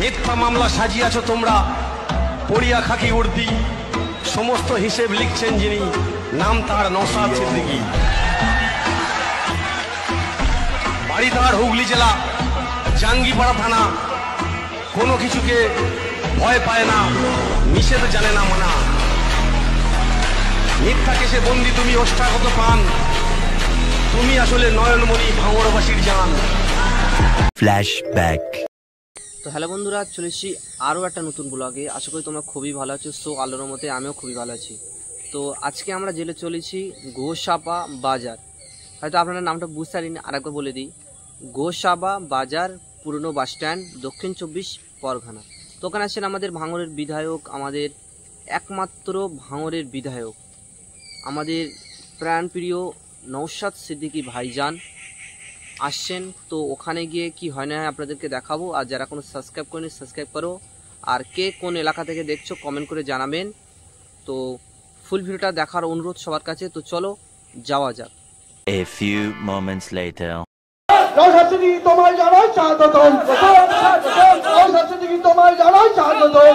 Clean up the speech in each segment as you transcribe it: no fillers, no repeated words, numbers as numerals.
মিথ্যা মামলা সাজিয়েছ তোমরা, পড়িয়া খাকি উর্দি, সমস্ত হিসেব লিখছেন যিনি, নাম তার নওশাদ সিদ্দিকী। বাড়ি তার হুগলি জেলা জাঙ্গিপাড়া থানা, কোনো কিছুকে ভয় পায় না, নিষেধ জানে না মানা। মিথ্যা কেসে বন্দি তুমি ওষ্ঠাগত পান, তুমি আসলে নয়নমণি ভাঙড়বাসীর জান। ফ্ল্যাশব্যাক। তো হ্যালো বন্ধুরা, চলেছি আরও একটা নতুন ব্লগে। আশা করি তোমরা খুবই ভালো আছো। সো আলোর মতে আমিও খুবই ভালো আছি। তো আজকে আমরা জেলে চলেছি গোসাবা বাজার। হয়তো আপনারা নামটা বুঝতে পারিনি, আরেকবার বলে দিই। গোসাবা বাজার পুরনো বাস স্ট্যান্ড, দক্ষিণ 24 পরগনা। তো ওখানে আছেন আমাদের ভাঙড়ের বিধায়ক, আমাদের একমাত্র ভাঙড়ের বিধায়ক, আমাদের প্রাণপ্রিয় নওশাদ সিদ্দিকী ভাইজান আসছেন। তো ওখানে গিয়ে কি হয় না আপনাদেরকে দেখাবো। আর যারা কোনো সাবস্ক্রাইব করেনি সাবস্ক্রাইব করো, আর কে কোন এলাকা থেকে দেখছো কমেন্ট করে জানাবেন। তো ফুল ভিডিওটা দেখার অনুরোধ সবার কাছে। তো চলো যাওয়া যাক। A few moments later. Naushad Siddiqui তোমায় জানাই স্বাগতম, নওশাদ সিদ্দিকী তোমায় জানাই স্বাগতম,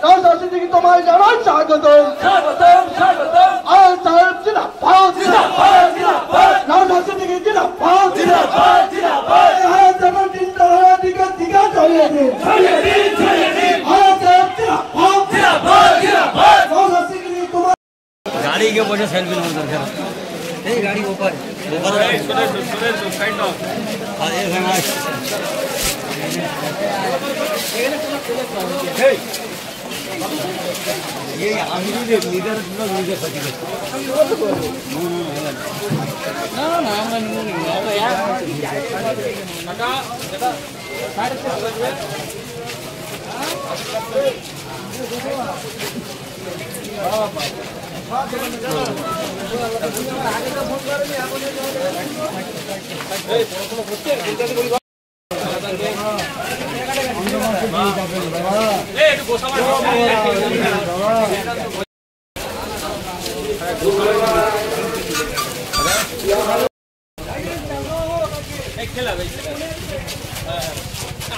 নওশাদ সিদ্দিকী তোমায় জানাই স্বাগতম। আল সাহেব জিন্দাবাদ, নওশাদ সিদ্দিকী জিন্দাবাদ, আল সাহেব জিন্দাবাদ, দিগা ছড়িয়ে দিন, আল সাহেব জিন্দাবাদ, নওশাদ সিদ্দিকী তোমায়। गाड़ी के वजह सेल्फी नहीं कर नहीं गाड़ी ऊपर साइड ऑफ ये लीडर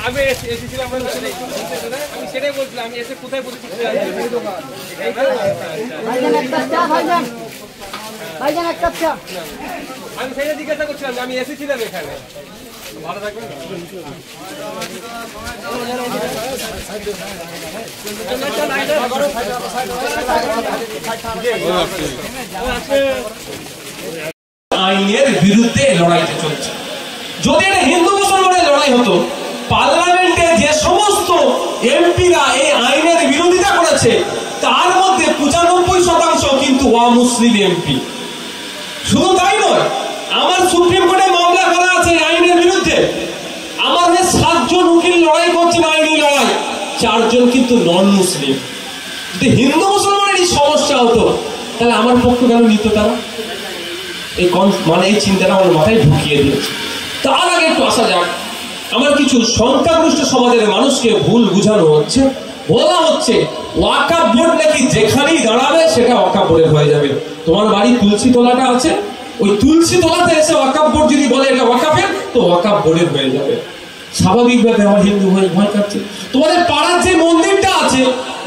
আমি এসেছিলাম, আমি সেটাই বলছিলাম, আমি এসে কোথায় বসেছি আমি সেটা জিজ্ঞাসা করছিলাম, আমি এসেছিলাম এখানে। ভালো থাকবেন। আইনের বিরুদ্ধে লড়াইটা চলছে। যদি এটা হিন্দু মুসলমানের লড়াই হতো, পার্লামেন্টে যে সমস্ত এমপিরা এই আইনের বিরোধিতা করেছে তার মধ্যে 95% কিন্তু অমুসলিম এমপি। শুধু তাই নয়, আমার সুপ্রিম কোর্টে মামলা করা আছে আইনের বিরুদ্ধে। আমাদের 7 জন উকিল লড়াই করছেন আইনি লড়াই, 4 জন কিন্তু নন মুসলিম। যদি হিন্দু মুসলমানেরই সমস্যা হতো তাহলে আমার পক্ষ কেন নিত তারা? এই চিন্তাটা আমার মাথায় ঢুকিয়ে দিয়েছে। তার আগে একটু আসা যাক, আমার কিছু সংখ্যাগরিষ্ঠ সমাজের মানুষকে ভুল বুঝানো হচ্ছে। বলা হচ্ছে ওয়াকাফ বোর্ড নাকি যেখানেই দাঁড়াবে সেটা ওয়াকাফ বোর্ডের হয়ে যাবে। তোমার বাড়ি তুলসী তলাটা আছে, ওই তুলসী তলাতে এসে ওয়াকাফ বোর্ড যদি বলে এটা ওয়াকাফের, তো ওয়াকাফ বোর্ডের হয়ে যাবে। স্বাভাবিকভাবে আমার হিন্দু হয়ে ভয় কাটছে। তোমাদের পাড়ার যে মন্দিরটা আছে,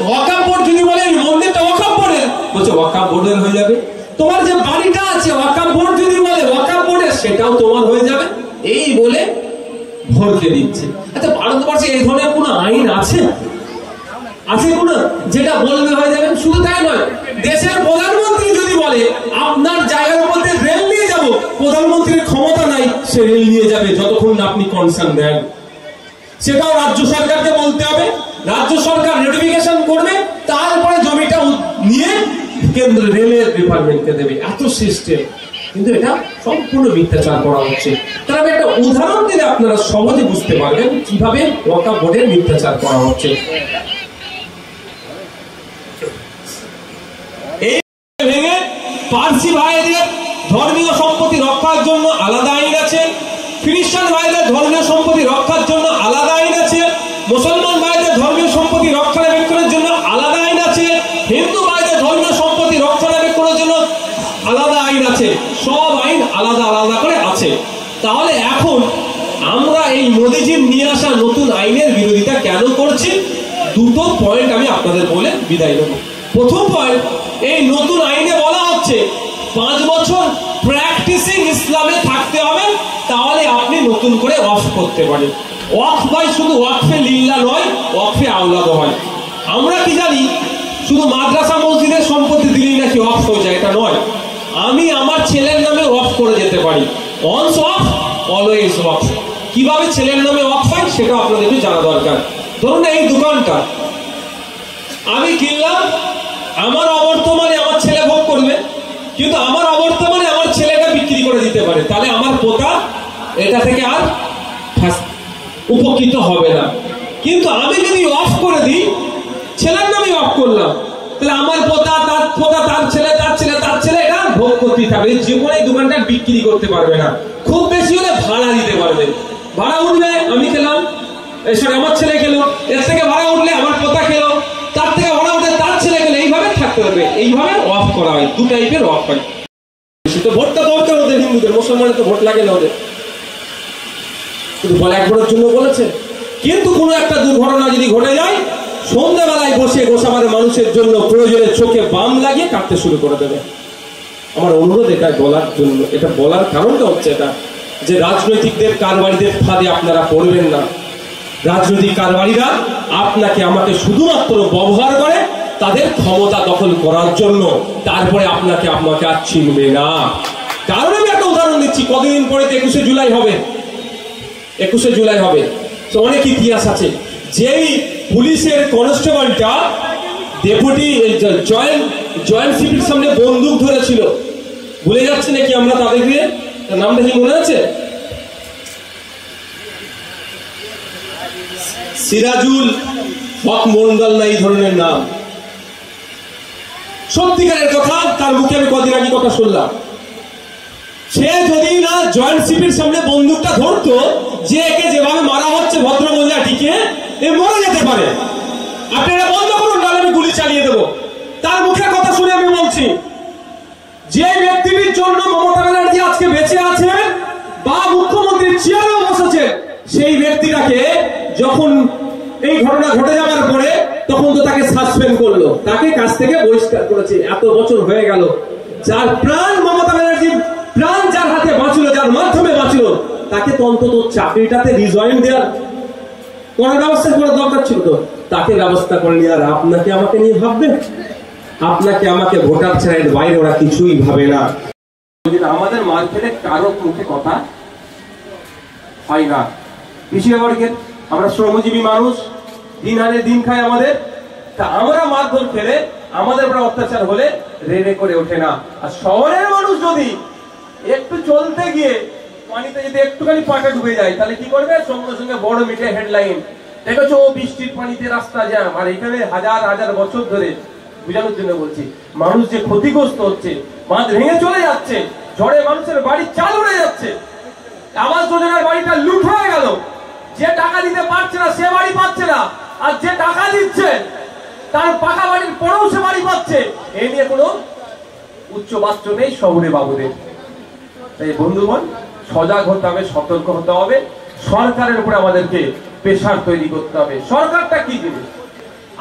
ওয়াকাফ বোর্ড যদি বলে এই মন্দিরটা ওয়াকাফ বোর্ডের, বলছে ওয়াকাফ বোর্ডের হয়ে যাবে। তোমার যে বাড়িটা আছে ওয়াকাফ বোর্ড যদি বলে ওয়াকাফ বোর্ডের, সেটাও তোমার হয়ে যাবে। এই বলে ভরকে দিচ্ছে। আচ্ছা, ভারতবর্ষে এই ধরনের কোন আইন আছে? আছে কোন যেটা বলবে হয়ে যাবে? শুধু তাই নয়, দেশের প্রধানমন্ত্রী যদি বলে আপনার জায়গার মধ্যে রেল নিয়ে যাব, প্রধানমন্ত্রীর ক্ষমতা নাই, সে রেল নিয়ে যাবে যতক্ষণ না আপনি কনসার্ন দেন। সেটাও রাজ্য সরকারকে বলতে হবে, রাজ্য সরকার নোটিফিকেশন করবে, তারপরে জমিটা নিয়ে কেন্দ্র রেলের ডিপার্টমেন্টকে দেবে। এত সিস্টেম, কিন্তু এটা সম্পূর্ণ মিথ্যাচার করা হচ্ছে। তার আমি একটা উদাহরণ দিলে আপনারা সহজে বুঝতে পারবেন কিভাবে ওয়াকাফ বোর্ডের মিথ্যাচার করা হচ্ছে। এই ভেঙে পার্সি ভাইদের ধর্মীয় সম্পত্তি রক্ষার জন্য আলাদা আইন আছে, খ্রিস্টান ভাইদের ধর্মীয় সম্পত্তি রক্ষার জন্য আলাদা আইন আছে, মুসলমান ভাইদের ধর্মীয় সম্পত্তি রক্ষণাবেক্ষণের জন্য আলাদা আইন আছে, হিন্দু ভাইদের ধর্মীয় সম্পত্তি রক্ষণাবেক্ষণের জন্য আলাদা আইন আছে। সব আইন আলাদা আলাদা করে আছে। তাহলে এখন আমরা এই মোদিজির নিয়ে আসা নতুন আইনের দুটো পয়েন্ট আমি আপনাদের বলে বিদায় নেব। প্রথম পয়েন্ট, এই নতুন আইনে বলা হচ্ছে 5 বছর প্র্যাকটিসিং ইসলামে থাকতে হবে, তাহলে আপনি নতুন করে ওয়াকফ করতে পারেন। ওয়াকফ ভাই শুধু ওয়াকফে লিল্লাহ নয়, ওয়াকফে আওলাদ হয়। আমরা কি জানি শুধু মাদ্রাসা মসজিদের সম্পত্তি দিলেই নাকি ওয়াকফ হয়ে যায়, এটা নয়। আমি আমার ছেলের নামে ওয়াকফ করে যেতে পারি। অনস ওয়াকফ অলওয়েজ ওয়াকফ। কিভাবে ছেলের নামে ওয়াকফ হয় সেটা আপনাদেরকে জানা দরকার। ধরুন এই দোকানটা আমি কিনলাম, আমার অবর্তমানে আমার ছেলে ভোগ করবে, কিন্তু আমার অবর্তমানে আমার ছেলেটা বিক্রি করে দিতে পারে, তাহলে আমার পোতা এটা থেকে আর উপকৃত হবে না। কিন্তু আমি যদি অফ করে দিই, ছেলের নামে অফ করলাম, তাহলে আমার পোতা তার পোতা তার ছেলে তার ছেলে তার ছেলে এটা ভোগ করতেই থাকবে। জীবনে এই দোকানটা বিক্রি করতে পারবে না, খুব বেশি হলে ভাড়া দিতে পারবে। ভাড়া উঠবে আমি খেলাম, আমার ছেলে খেলো, এর থেকে ভাড়া উঠলে আমার পোতা খেলো, তার থেকে ভাড়া উঠলে তার ছেলে খেলো, এইভাবে থাকতে পারবে। এইভাবে অফ করা হয়, দু টাইপের অফ হয়। ভোটটা করতে ওদের হিন্দুদের, মুসলমানের তো ভোট লাগে না ওদের, কিন্তু বলে একবারের জন্য বলেছে। কিন্তু কোনো একটা দুর্ঘটনা যদি ঘটে যায়, সন্ধ্যাবেলায় বসে গোসাবারের মানুষের জন্য প্রয়োজনে চোখে বাম লাগিয়ে কাটতে শুরু করে দেবে। আমার অনুরোধ এটা বলার জন্য, এটা বলার কারণটা হচ্ছে এটা যে রাজনৈতিকদের কারবারিদের ফাঁদে আপনারা পড়বেন না। রাজনৈতিক কারবারিরা আপনাকে আমাকে শুধুমাত্র ব্যবহার করে তাদের ক্ষমতা দখল করার জন্য, তারপরে আপনাকে আর চিনবে না। কারণ আমি একটা উদাহরণ দিচ্ছি, কতদিন পরে 21শে জুলাই হবে, 21শে জুলাই হবে, তো অনেক ইতিহাস আছে। যেই পুলিশের কনস্টেবলটা ডেপুটি জয়েন্ট সিপির সামনে বন্দুক ধরেছিল, ভুলে যাচ্ছে নাকি আমরা তাদেরকে, নামটা কি মনে আছে? সিরাজুল হক মন্ডল না এই ধরনের নাম। সত্যিকারের কথা, তার মুখে আমি কদিন আগে কথা শুনলাম। সে যদি না জয়েন্ট সিপির সামনে বন্দুকটা ধরতো, যে একে যেভাবে মারা হচ্ছে ভদ্র মহিলাটিকে, এ মরে যেতে পারে। আপনারা বন্ধ করুন, নাহলে আমি গুলি চালিয়ে দেবো। তার মুখে কথা শুনে আমি বলছি, যে ব্যক্তির জন্য মমতা ব্যানার্জি আজকে বেঁচে আছে বা মুখ্যমন্ত্রীর চেয়ারেও বসেছে, সেই ব্যক্তিটাকে যখন এই ঘটনা ঘটে যাওয়ার পরে তখন তো তাকে সাসপেন্ড করলো, তাকে কাজ থেকে বহিষ্কার করেছে। এত বছর হয়ে গেল, যার প্রাণ মমতা ব্যানার্জির প্রাণ যার হাতে বাঁচলো, যার মাধ্যমে বাঁচলো, তাকে তো অন্তত চাকরিটাতে রিজয়েন দেওয়ার করার ব্যবস্থা করার দরকার ছিল। তো তাকে ব্যবস্থা করেনি, আর আপনাকে আমাকে নিয়ে ভাববে? আপনাকে আমাকে ভোটার ছাড়ের বাইরে ওরা কিছুই ভাবে না। আমাদের মার্কেটে কারো মুখে কথা হয় না। কৃষিবর্গের আমরা শ্রমজীবী মানুষ, দিন আনে দিন খাই আমাদের, তা আমরা মারধর খেলে আমাদের উপর অত্যাচার হলে রেড়ে করে ওঠে না। আর শহরের মানুষ যদি একটু চলতে গিয়ে পানিতে যদি একটুখানি পাটা ডুবে যায়, তাহলে কি করবে? সঙ্গে সঙ্গে বড় মিডিয়া হেডলাইন, দেখেছো বৃষ্টির পানিতে রাস্তা জ্যাম। আর এখানে হাজার হাজার বছর ধরে, বোঝানোর জন্য বলছি, মানুষ যে ক্ষতিগ্রস্ত হচ্ছে, বাঁধ ভেঙে চলে যাচ্ছে, ঝড়ে মানুষের বাড়ি চাল উড়ে যাচ্ছে, আবাস যোজনার বাড়িটা লুট হয়ে গেল, যে টাকা দিতে পারছে না সে বাড়ি পাচ্ছে না, আর যে টাকা দিচ্ছে তার পাকা বাড়ির পরেও সে বাড়ি পাচ্ছে। এই নিয়ে কোনো উচ্চ বাচ্চ নেই শহরে বাবুদের। তাই বন্ধুগণ, সজাগ হতে হবে, সতর্ক হতে হবে। সরকারের উপরে আমাদেরকে প্রেসার তৈরি করতে হবে। সরকারটা কি জিনিস?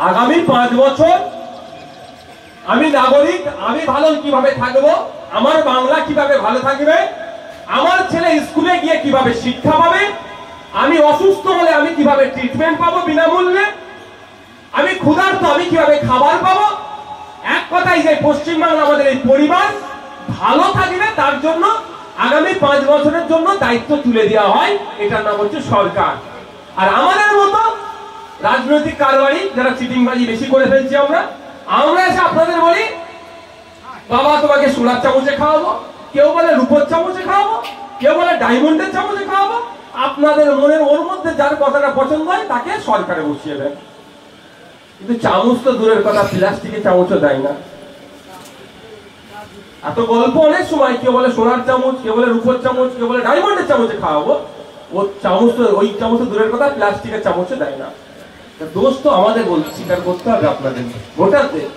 আগামী 5 বছর আমি নাগরিক, আমি ভালো কিভাবে থাকবো, আমার বাংলা কিভাবে ভালো থাকবে, আমার ছেলে স্কুলে গিয়ে কিভাবে শিক্ষা পাবে, আমি অসুস্থ হলে আমি কিভাবে ট্রিটমেন্ট পাবো বিনামূল্যে, আমি ক্ষুধার্ত আমি কিভাবে খাবার পাবো। এক কথাই যে পশ্চিমবাংলা আমাদের এই পরিবার ভালো থাকবে, তার জন্য আগামী 5 বছরের জন্য দায়িত্ব তুলে দেওয়া হয়। এটার নাম হচ্ছে সরকার। আর আমাদের মতো রাজনৈতিক কারবারি যারা চিটিংবাজি বেশি করে ফেলছি, আমরা এসে আপনাদের বলি, বাবা তোমাকে সোনার চামচে খাওয়াবো, কেউ বলে রূপোর চামচে খাওয়াবো, কেউ বলে ডায়মন্ডের চামচে খাওয়াবো। আপনাদের মনের ওর মধ্যে যার কথাটা পছন্দ হয় তাকে সরকারে বসিয়ে দেয়। কিন্তু চামচ তো দূরের কথা, প্লাস্টিকের চামচও দেয় না। এত গল্প অনেক সময়, কেউ বলে সোনার চামচ, কেউ বলে রূপোর চামচ, কেউ বলে ডায়মন্ডের চামচে খাওয়াবো। ওই চামচ তো দূরের কথা, প্লাস্টিকের চামচও দেয় না। দোষ তো আমাদের স্বীকার করতে হবে আপনাদের ভোটারদের।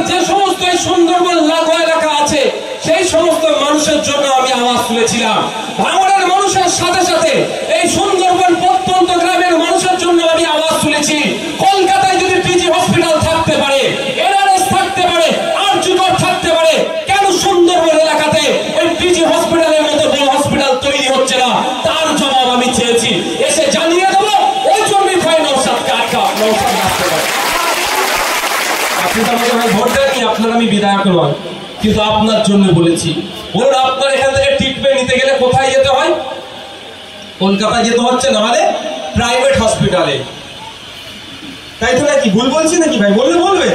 যে সমস্ত সুন্দরবন লাগোয়া এলাকা আছে, সেই সমস্ত মানুষের জন্য আমি আওয়াজ তুলেছিলাম। ভাঙড়ের মানুষের সাথে সাথে এই সুন্দরবন প্রত্যন্ত গ্রামের মানুষের জন্য আমি আওয়াজ তুলেছি। আপনার আমি বিধায়ক নয়, কিন্তু আপনার জন্য বলেছি। বলুন, আপনার এখান থেকে ট্রিটমেন্ট নিতে গেলে কোথায় যেতে হয়? কলকাতায় যেতে হচ্ছে, নাহলে প্রাইভেট হসপিটালে। তাই তো নাকি? ভুল বলছি নাকি ভাই? বলবে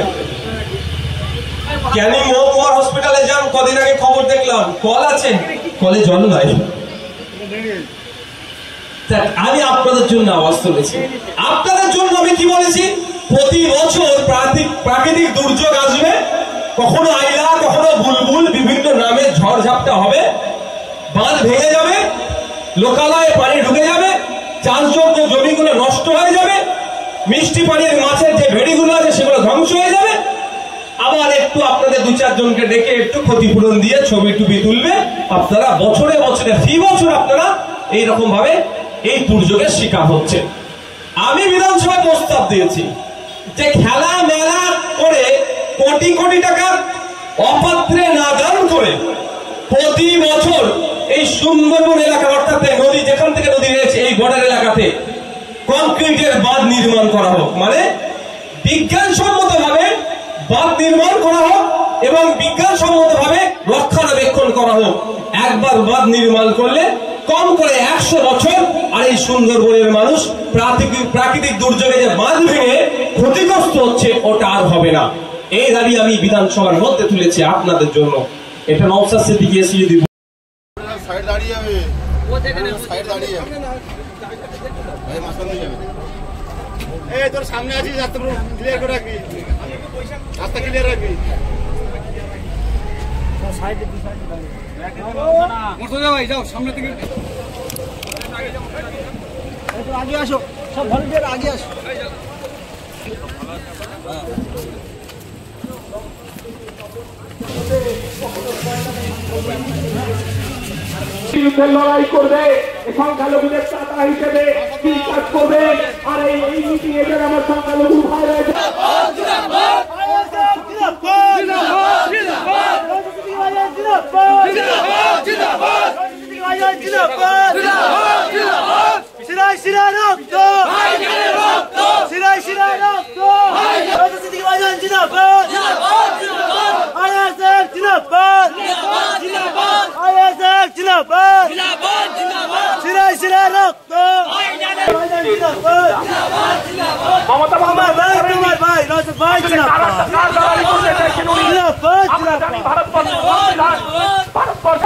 ক্যানিং মহকুমার হসপিটালে যান, কদিন আগে খবর দেখলাম কল আছে, কলে জল নাই। আমি আপনাদের জন্য আওয়াজ তুলেছি। আপনাদের জন্য আমি কি বলেছি? প্রতি বছর প্রাকৃতিক দুর্যোগ আসবে, কখনো আইলা, কখনো বুলবুল, বিভিন্ন নামে ঝড় ঝাপটা হবে, বাঁধ ভেঙে যাবে, লোকালয়ে পানি ঢুকে যাবে, চাষযোগ্য জমিগুলো নষ্ট হয়ে যাবে, মিষ্টি পানির মাছের যে ভেড়িগুলো আছে সেগুলো ধ্বংস হয়ে যাবে। আবার একটু আপনাদের 2-4 জনকে ডেকে একটু ক্ষতিপূরণ দিয়ে ছবি টুবি তুলবে। আপনারা বছরে বছরে ফি বছর আপনারা এইরকম ভাবে এই দুর্যোগের শিকার হচ্ছে। আমি বিধানসভায় প্রস্তাব দিয়েছি যে খেলা মেলা করে কোটি কোটি টাকা অপাত্রে না দান করে প্রতি বছর এই সুন্দরবন এলাকা, অর্থাৎ নদী, যেখান থেকে নদী রয়েছে এই বর্ডার এলাকাতে কংক্রিটের বাঁধ নির্মাণ করা হোক। মানে বিজ্ঞানসম্মত ভাবে বাঁধ নির্মাণ করা হোক এবং বিজ্ঞানসম্মত ভাবে রক্ষণাবেক্ষণ করা হোক। একবার বাঁধ নির্মাণ করলে কম করে 100 বছর আর এই সুন্দরবনের মানুষ প্রাকৃতিক দুর্যোগে যে বাঁধ ভেঙে ক্ষতিগ্রস্ত হচ্ছে ওটা আর হবে না। এই দাবি আমি বিধানসভার মধ্যে তুলেছি আপনাদের জন্য। এটা নওশাদ সিদ্দিকী এসে যদি সাইড দাঁড়িয়ে যাবে, সাইড দাঁড়িয়ে যাবে, এই মাঝখান দিয়ে যাবে। এই তোর সামনে আছিস, রাস্তা ক্লিয়ার করে রাখবি, রাস্তা ক্লিয়ার রাখবি। ভাই যাও সামনে থেকে আগে আসো, সব ভলেন্টিয়ার আগে আসো। লড়াই করবে, সংখ্যালঘুদের চাতা হিসেবে কি কাজ করবে। আর এই মিটিং এদের আমার সংখ্যালঘু ভাই রয়েছে। ভারতবর্ষ